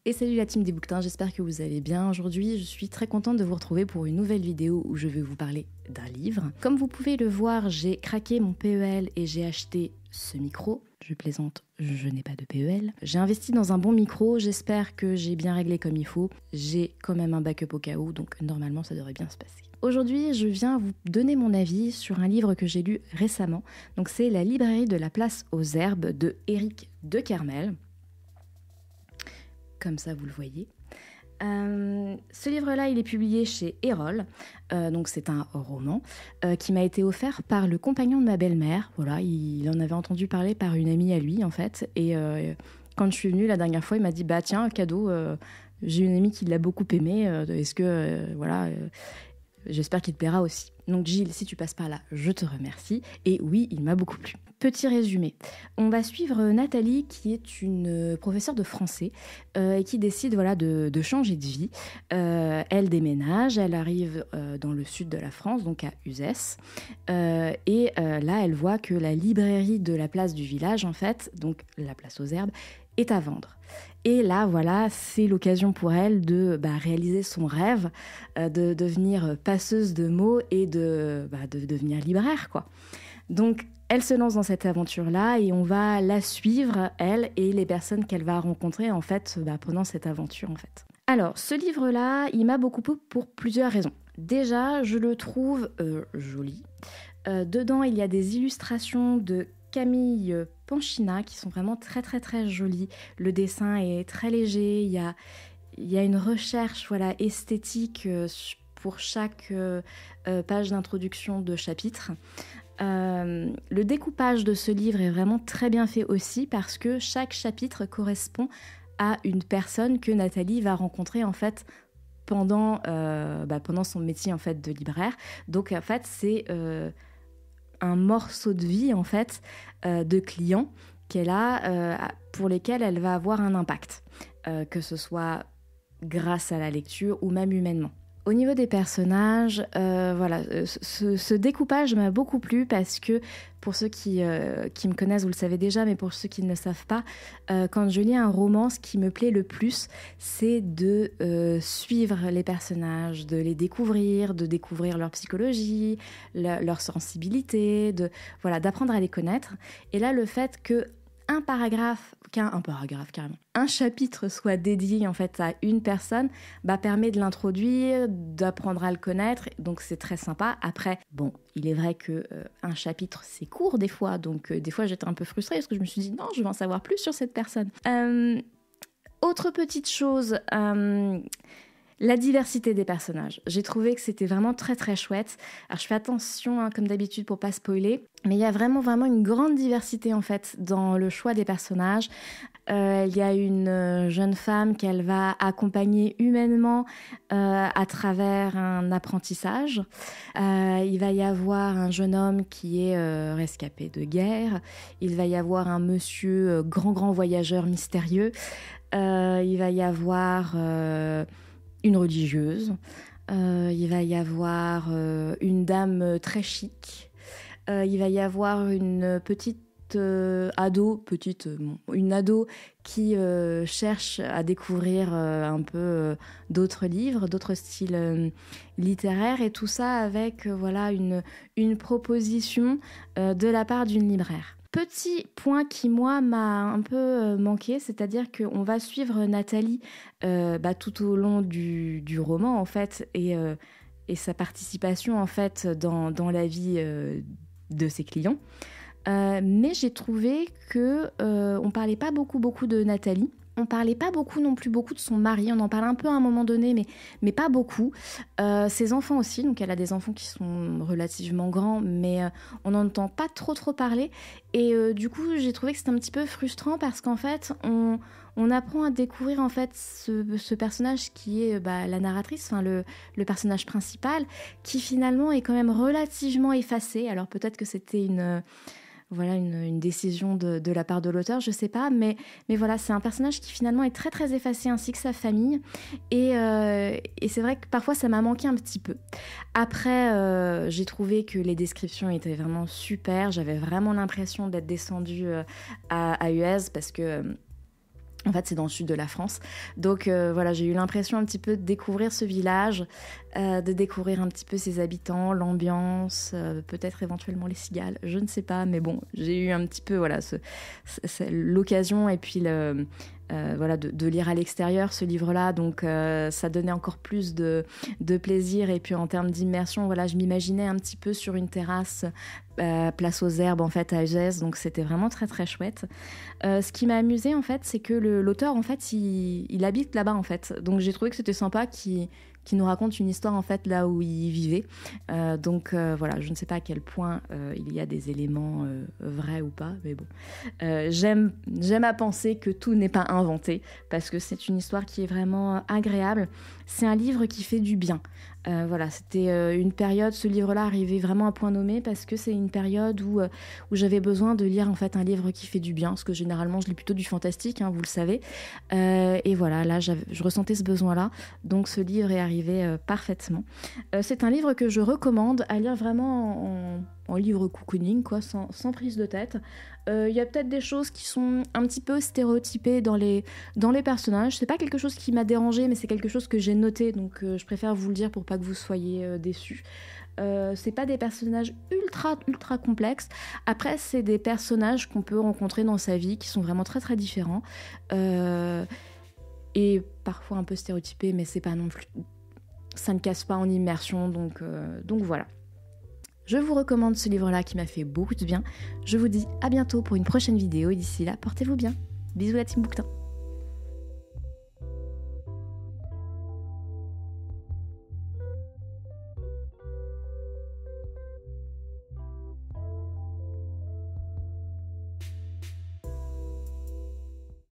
Et salut la team des bouquetins, j'espère que vous allez bien. Aujourd'hui, je suis très contente de vous retrouver pour une nouvelle vidéo où je vais vous parler d'un livre. Comme vous pouvez le voir, j'ai craqué mon PEL et j'ai acheté ce micro. Je plaisante, je n'ai pas de PEL. J'ai investi dans un bon micro, j'espère que j'ai bien réglé comme il faut. J'ai quand même un backup au cas où, donc normalement ça devrait bien se passer. Aujourd'hui, je viens vous donner mon avis sur un livre que j'ai lu récemment. Donc c'est La librairie de la place aux herbes de Éric de Kermel. Comme ça, vous le voyez. Ce livre-là, il est publié chez Erol, donc c'est un roman qui m'a été offert par le compagnon de ma belle-mère. Voilà, il en avait entendu parler par une amie à lui, en fait. Et quand je suis venue la dernière fois, il m'a dit « Bah tiens, cadeau, j'ai une amie qui l'a beaucoup aimé, est-ce que, j'espère qu'il te plaira aussi. » Donc Gilles, si tu passes par là, je te remercie. Et oui, il m'a beaucoup plu. Petit résumé. On va suivre Nathalie, qui est une professeure de français et qui décide de changer de vie. Elle déménage, elle arrive dans le sud de la France, donc à Uzès. Là, elle voit que la librairie de la place du village, en fait, donc la place aux herbes, est à vendre. Et là, voilà, c'est l'occasion pour elle de réaliser son rêve, de devenir passeuse de mots et de devenir libraire, quoi. Donc, elle se lance dans cette aventure-là et on va la suivre, elle et les personnes qu'elle va rencontrer, en fait, pendant cette aventure, en fait. Alors, ce livre-là, il m'a beaucoup plu pour plusieurs raisons. Déjà, je le trouve joli. Dedans, il y a des illustrations de Camille Panchina qui sont vraiment très très très jolies. Le dessin est très léger, il y a une recherche esthétique pour chaque page d'introduction de chapitre. Le découpage de ce livre est vraiment très bien fait aussi parce que chaque chapitre correspond à une personne que Nathalie va rencontrer en fait pendant son métier en fait de libraire. Donc en fait c'est un morceau de vie en fait de clients qu'elle a pour lesquels elle va avoir un impact, que ce soit grâce à la lecture ou même humainement. Au niveau des personnages, ce découpage m'a beaucoup plu parce que pour ceux qui me connaissent, vous le savez déjà, mais pour ceux qui ne le savent pas, quand je lis un roman, ce qui me plaît le plus, c'est de suivre les personnages, de les découvrir, de découvrir leur psychologie, leur sensibilité, d'apprendre à les connaître. Et là, le fait que un chapitre soit dédié en fait à une personne, permet de l'introduire, d'apprendre à le connaître, donc c'est très sympa. Après, il est vrai que un chapitre c'est court des fois, donc des fois j'étais un peu frustrée parce que je me suis dit non, je veux en savoir plus sur cette personne. Autre petite chose, la diversité des personnages. J'ai trouvé que c'était vraiment très très chouette. Alors je fais attention comme d'habitude pour pas spoiler, mais il y a vraiment une grande diversité en fait dans le choix des personnages. Il y a une jeune femme qu'elle va accompagner humainement à travers un apprentissage. Il va y avoir un jeune homme qui est rescapé de guerre. Il va y avoir un monsieur grand voyageur mystérieux. Il va y avoir une religieuse, il va y avoir une dame très chic, il va y avoir une petite une ado qui cherche à découvrir un peu d'autres livres, d'autres styles littéraires, et tout ça avec une proposition de la part d'une libraire. Petit point qui, moi, m'a un peu manqué, c'est-à-dire qu'on va suivre Nathalie tout au long du roman, en fait, et sa participation, en fait, dans la vie de ses clients. Mais j'ai trouvé que on parlait pas beaucoup de Nathalie. On parlait pas beaucoup non plus de son mari, on en parle un peu à un moment donné, mais pas beaucoup. Ses enfants aussi, donc elle a des enfants qui sont relativement grands, mais on n'entend pas trop parler. Et du coup, j'ai trouvé que c'était un petit peu frustrant parce qu'en fait, on apprend à découvrir en fait ce personnage qui est la narratrice, le personnage principal, qui finalement est quand même relativement effacé. Alors peut-être que c'était une décision de la part de l'auteur, je sais pas, mais voilà, c'est un personnage qui finalement est très très effacé, ainsi que sa famille, et c'est vrai que parfois ça m'a manqué un petit peu. Après, j'ai trouvé que les descriptions étaient vraiment super, j'avais vraiment l'impression d'être descendue à Uzès, parce que En fait, c'est dans le sud de la France. Donc voilà, j'ai eu l'impression un petit peu de découvrir ce village, de découvrir un petit peu ses habitants, l'ambiance, peut-être éventuellement les cigales, je ne sais pas. Mais bon, j'ai eu un petit peu voilà, l'occasion et puis voilà, de lire à l'extérieur ce livre-là. Donc ça donnait encore plus de plaisir. Et puis en termes d'immersion, voilà, je m'imaginais un petit peu sur une terrasse, place aux herbes en fait à Uzès. Donc c'était vraiment très très chouette. Ce qui m'a amusée en fait, c'est que l'auteur en fait, il habite là-bas en fait. Donc j'ai trouvé que c'était sympa qu'il nous raconte une histoire en fait là où il vivait. Donc voilà, je ne sais pas à quel point il y a des éléments vrais ou pas, mais bon. J'aime à penser que tout n'est pas inventé, parce que c'est une histoire qui est vraiment agréable. C'est un livre qui fait du bien. Voilà, c'était une période, ce livre-là arrivait vraiment à point nommé, parce que c'est une période où j'avais besoin de lire en fait un livre qui fait du bien, parce que généralement je lis plutôt du fantastique, hein, vous le savez. Et voilà, là je ressentais ce besoin-là, donc ce livre est arrivé parfaitement. C'est un livre que je recommande à lire vraiment en livre cocooning, quoi, sans prise de tête. Y a peut-être des choses qui sont un petit peu stéréotypées dans les personnages. C'est pas quelque chose qui m'a dérangé, mais c'est quelque chose que j'ai noté, donc je préfère vous le dire pour pas que vous soyez déçus. C'est pas des personnages ultra complexes. Après, c'est des personnages qu'on peut rencontrer dans sa vie qui sont vraiment très très différents et parfois un peu stéréotypés, mais c'est pas non plus, ça ne casse pas en immersion, donc voilà. Je vous recommande ce livre-là qui m'a fait beaucoup de bien. Je vous dis à bientôt pour une prochaine vidéo et d'ici là, portez-vous bien. Bisous la team Bouquetin.